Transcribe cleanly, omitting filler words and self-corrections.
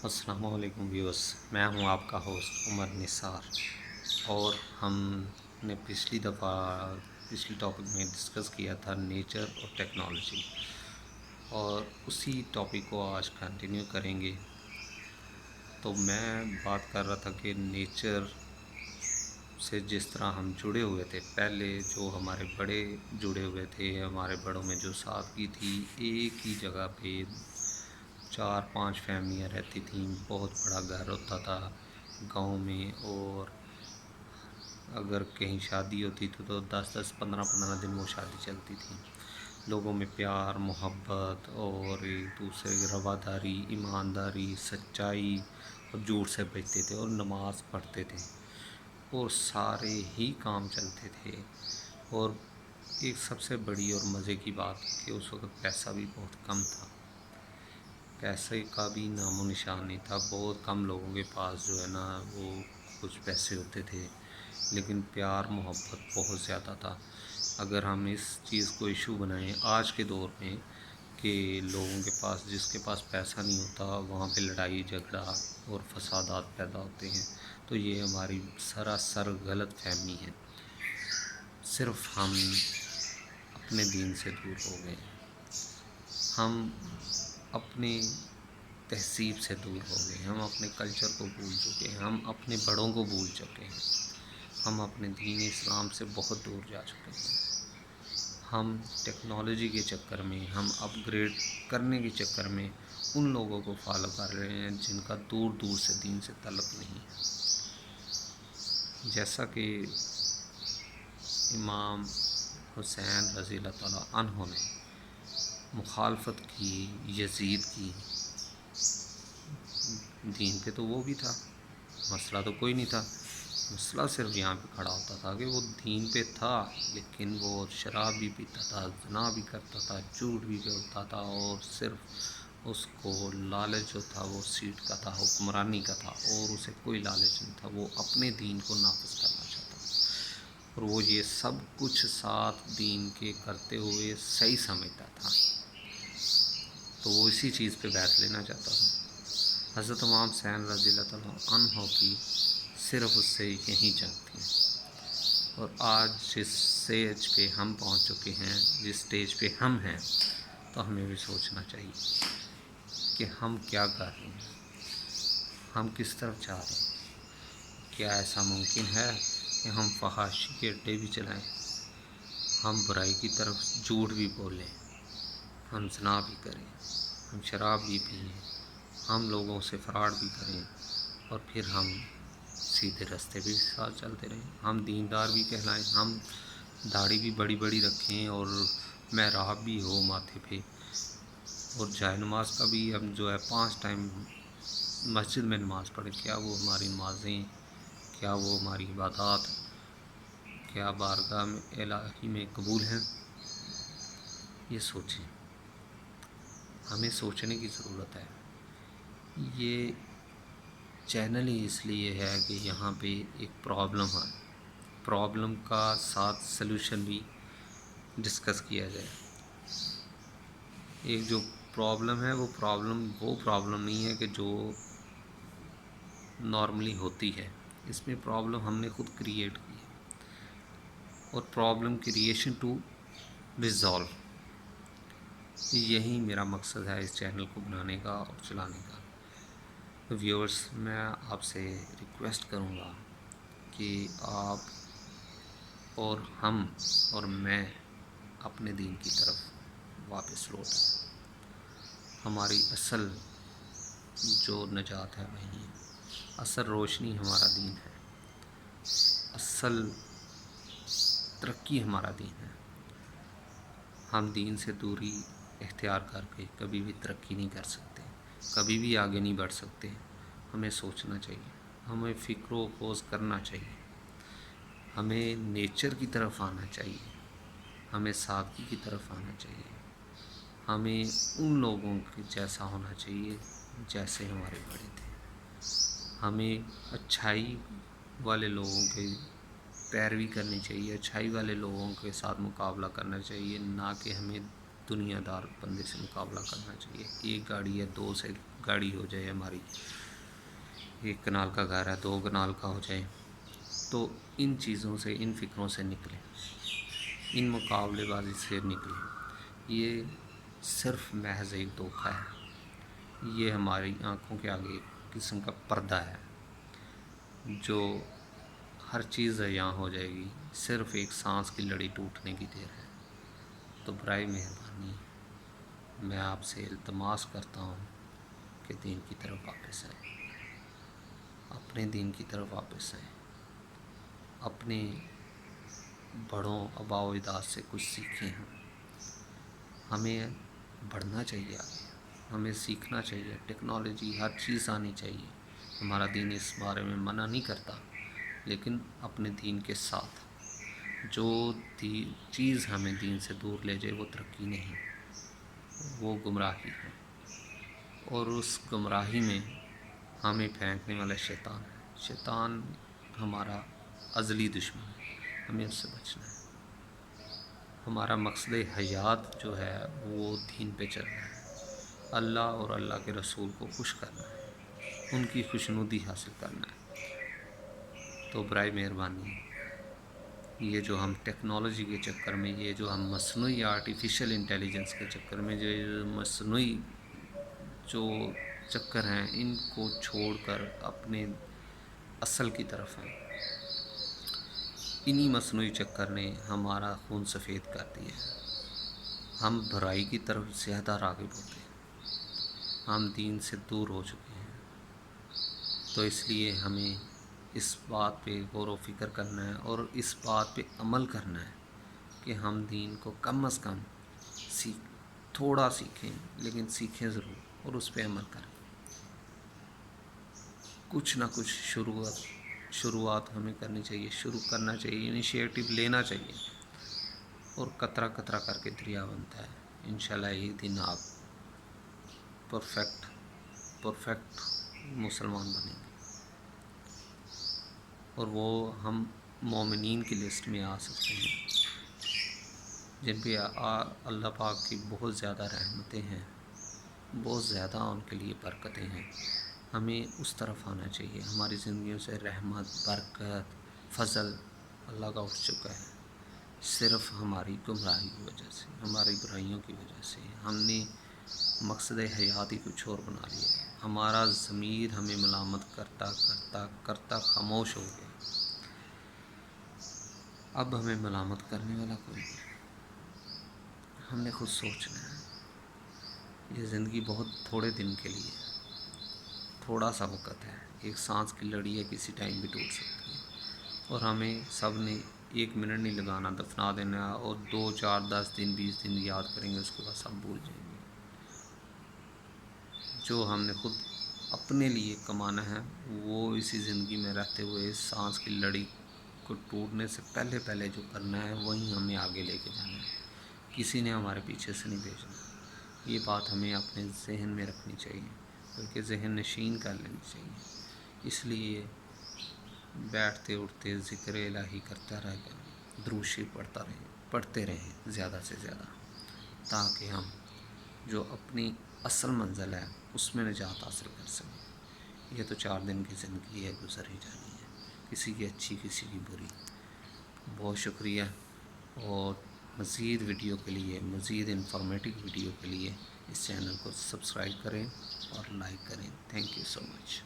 السلام علیکم ویورس، میں ہوں آپ کا ہوسٹ عمر نثار، اور ہم نے پچھلی ٹاپک میں ڈسکس کیا تھا نیچر اور ٹیکنالوجی، اور اسی ٹاپک کو آج کنٹینیو کریں گے۔ تو میں بات کر رہا تھا کہ نیچر سے جس طرح ہم جڑے ہوئے تھے، پہلے جو ہمارے بڑے جڑے ہوئے تھے، ہمارے بڑوں میں جو سادگی تھی، ایک ہی جگہ پہ 4-5 فیملیاں رہتی تھیں، بہت بڑا گھر ہوتا تھا گاؤں میں، اور اگر کہیں شادی ہوتی تھی تو 10-15 دن وہ شادی چلتی تھی۔ لوگوں میں پیار، محبت اور ایک دوسرے کی رواداری، ایمانداری، سچائی اور جھوٹ سے بچتے تھے، اور نماز پڑھتے تھے، اور سارے ہی کام چلتے تھے۔ اور ایک سب سے بڑی اور مزے کی بات کہ اس وقت پیسہ بھی بہت کم تھا، پیسے کا بھی نام و نشان نہیں تھا، بہت کم لوگوں کے پاس جو ہے نا وہ کچھ پیسے ہوتے تھے، لیکن پیار محبت بہت زیادہ تھا۔ اگر ہم اس چیز کو ایشو بنائیں آج کے دور میں کہ لوگوں کے پاس، جس کے پاس پیسہ نہیں ہوتا وہاں پہ لڑائی جھگڑا اور فسادات پیدا ہوتے ہیں، تو یہ ہماری سراسر غلط فہمی ہے۔ صرف ہم اپنے دین سے دور ہو گئے ہیں، ہم اپنی تہذیب سے دور ہو گئے ہیں، ہم اپنے کلچر کو بھول چکے ہیں، ہم اپنے بڑوں کو بھول چکے ہیں، ہم اپنے دین اسلام سے بہت دور جا چکے ہیں۔ ہم ٹیکنالوجی کے چکر میں، ہم اپ گریڈ کرنے کے چکر میں ان لوگوں کو فالو کر رہے ہیں جن کا دور دور سے دین سے تعلق نہیں ہے۔ جیسا کہ امام حسین رضی اللہ تعالیٰ عنہ نے مخالفت کی یزید کی، دین پہ تو وہ بھی تھا، مسئلہ تو کوئی نہیں تھا، مسئلہ صرف یہاں پہ کھڑا ہوتا تھا کہ وہ دین پہ تھا لیکن وہ شراب بھی پیتا تھا، زنا بھی کرتا تھا، جھوٹ بھی بولتا تھا، اور صرف اس کو لالچ جو تھا وہ سیٹ کا تھا، حکمرانی کا تھا، اور اسے کوئی لالچ نہیں تھا، وہ اپنے دین کو نافذ کرنا چاہتا تھا، اور وہ یہ سب کچھ ساتھ دین کے کرتے ہوئے صحیح سمجھتا تھا، تو وہ اسی چیز پہ بیعت لینا چاہتا تھا۔ حضرت امام حسین رضی اللہ تعالیٰ عنہ کی صرف اس سے یہی جنگ تھی، اور آج جس اسٹیج پہ ہم پہنچ چکے ہیں، جس اسٹیج پہ ہم ہیں، تو ہمیں بھی سوچنا چاہیے کہ ہم کیا کر رہے ہیں، ہم کس طرف جا رہے ہیں۔ کیا ایسا ممکن ہے کہ ہم فحاشی کے اڈے بھی چلائیں، ہم برائی کی طرف جھوٹ بھی بولیں، ہم زنا بھی کریں، ہم شراب بھی پئیں، ہم لوگوں سے فراڈ بھی کریں، اور پھر ہم سیدھے راستے بھی ساتھ چلتے رہیں، ہم دیندار بھی کہلائیں، ہم داڑھی بھی بڑی بڑی رکھیں، اور محراب بھی ہو ماتھے پہ، اور جائے نماز کا بھی ہم جو ہے 5 ٹائم مسجد میں نماز پڑھیں؟ کیا وہ ہماری نمازیں، کیا وہ ہماری عبادات، کیا بارگاہ میں الہی میں قبول ہیں؟ یہ سوچیں، ہمیں سوچنے کی ضرورت ہے۔ یہ چینل ہی اس لیے ہے کہ یہاں پہ ایک پرابلم ہے، پرابلم کا ساتھ سلوشن بھی ڈسکس کیا جائے۔ ایک جو پرابلم ہے وہ پرابلم نہیں ہے کہ جو نارملی ہوتی ہے، اس میں پرابلم ہم نے خود کریٹ کی ہے، اور پرابلم کریشن ٹو ریزالو، یہی میرا مقصد ہے اس چینل کو بنانے کا اور چلانے کا۔ تو ویورز، میں آپ سے ریکویسٹ کروں گا کہ آپ اور ہم اور میں اپنے دین کی طرف واپس لوٹیں۔ ہماری اصل جو نجات ہے وہی ہے، اصل روشنی ہمارا دین ہے، اصل ترقی ہمارا دین ہے۔ ہم دین سے دوری اختیار کر کے کبھی بھی ترقی نہیں کر سکتے، کبھی بھی آگے نہیں بڑھ سکتے۔ ہمیں سوچنا چاہیے، ہمیں فکر و خوض کرنا چاہیے، ہمیں نیچر کی طرف آنا چاہیے، ہمیں سادگی کی طرف آنا چاہیے، ہمیں ان لوگوں کے جیسا ہونا چاہیے جیسے ہمارے بڑے تھے، ہمیں اچھائی والے لوگوں کے پیروی کرنی چاہیے، اچھائی والے لوگوں کے ساتھ مقابلہ کرنا چاہیے، نہ کہ ہمیں دنیا دار بندے سے مقابلہ کرنا چاہیے۔ ایک گاڑی ہے 2 سے گاڑی ہو جائے ہماری، 1 کنال کا گھر ہے 2 کنال کا ہو جائے، تو ان چیزوں سے، ان فکروں سے نکلیں، ان مقابلے بازی سے نکلیں۔ یہ صرف محض ایک دھوکہ ہے، یہ ہماری آنکھوں کے آگے ایک قسم کا پردہ ہے، جو ہر چیز یہاں ہو جائے گی، صرف ایک سانس کی لڑی ٹوٹنے کی دیر ہے۔ تو برائے مہربانی میں آپ سے التماس کرتا ہوں کہ دین کی طرف واپس آئیں، اپنے دین کی طرف واپس آئیں، اپنے بڑوں آباء و اجداد سے کچھ سیکھیں۔ ہمیں بڑھنا چاہیے آگے، ہمیں سیکھنا چاہیے، ٹیکنالوجی ہر چیز آنی چاہیے۔ ہمارا دین اس بارے میں منع نہیں کرتا، لیکن اپنے دین کے ساتھ جو چیز ہمیں دین سے دور لے جائے وہ ترقی نہیں، وہ گمراہی ہے، اور اس گمراہی میں ہمیں پھینکنے والا شیطان ہے۔ شیطان ہمارا ازلی دشمن ہے، ہمیں اس سے بچنا ہے۔ ہمارا مقصد حیات جو ہے وہ دین پہ چلنا ہے، اللہ اور اللہ کے رسول کو خوش کرنا ہے، ان کی خوشنودی حاصل کرنا ہے۔ تو برائے مہربانی یہ جو ہم ٹیکنالوجی کے چکر میں، یہ جو ہم مصنوعی آرٹیفیشل انٹیلیجنس کے چکر میں، جو مصنوعی جو چکر ہیں، ان کو چھوڑ کر اپنے اصل کی طرف ہیں۔ انہی مصنوعی چکر نے ہمارا خون سفید کر دیا ہے، ہم برائی کی طرف زیادہ راغب ہوتے ہیں، ہم دین سے دور ہو چکے ہیں۔ تو اس لیے ہمیں اس بات پہ غور و فکر کرنا ہے، اور اس بات پہ عمل کرنا ہے کہ ہم دین کو کم از کم تھوڑا سیکھیں، لیکن سیکھیں ضرور، اور اس پہ عمل کریں۔ کچھ نہ کچھ شروعات ہمیں کرنی چاہیے، شروع کرنا چاہیے، انیشیٹو لینا چاہیے، اور قطرہ قطرہ کر کے دریا بنتا ہے۔ انشاءاللہ ایک دن آپ پرفیکٹ مسلمان بنیں گے، اور وہ ہم مومنین کی لسٹ میں آ سکتے ہیں، جن پہ اللہ پاک کی بہت زیادہ رحمتیں ہیں، بہت زیادہ ان کے لیے برکتیں ہیں۔ ہمیں اس طرف آنا چاہیے۔ ہماری زندگیوں سے رحمت، برکت، فضل اللہ کا اٹھ چکا ہے، صرف ہماری گمراہی کی وجہ سے، ہماری برائیوں کی وجہ سے ہم نے مقصد حیات ہی کچھ اور بنا لیا ہے۔ ہمارا ضمیر ہمیں ملامت کرتا کرتا کرتا خاموش ہو گیا۔ اب ہمیں ملامت کرنے والا کوئی نہیں، ہم نے خود سوچنا ہے۔ یہ زندگی بہت تھوڑے دن کے لیے ہے، تھوڑا سا وقت ہے، ایک سانس کی لڑی ہے، کسی ٹائم بھی ٹوٹ سکتی ہے، اور ہمیں سب نے 1 منٹ نہیں لگانا، دفنا دینا، اور 2 4 10 دن 20 دن یاد کریں گے، اس کے بعد سب بھول جائیں گے۔ جو ہم نے خود اپنے لیے کمانا ہے، وہ اسی زندگی میں رہتے ہوئے اس سانس کی لڑی کو ٹوٹنے سے پہلے جو کرنا ہے، وہیں ہمیں آگے لے کے جانا ہے، کسی نے ہمارے پیچھے سے نہیں بھیجنا۔ یہ بات ہمیں اپنے ذہن میں رکھنی چاہیے، بلکہ ذہن نشین کر لینی چاہیے۔ اس لیے بیٹھتے اٹھتے ذکر الہی کرتا رہ کر درود شریف پڑھتے رہیں زیادہ سے زیادہ، تاکہ ہم جو اپنی اصل منزل ہے اس میں نجات حاصل کر سکیں۔ یہ تو 4 دن کی زندگی ہے، گزر ہی جانی ہے، کسی کی اچھی کسی کی بری۔ بہت شکریہ، اور مزید ویڈیو کے لیے، مزید انفارمیٹیو ویڈیو کے لیے اس چینل کو سبسکرائب کریں اور لائک کریں۔ Thank you so much.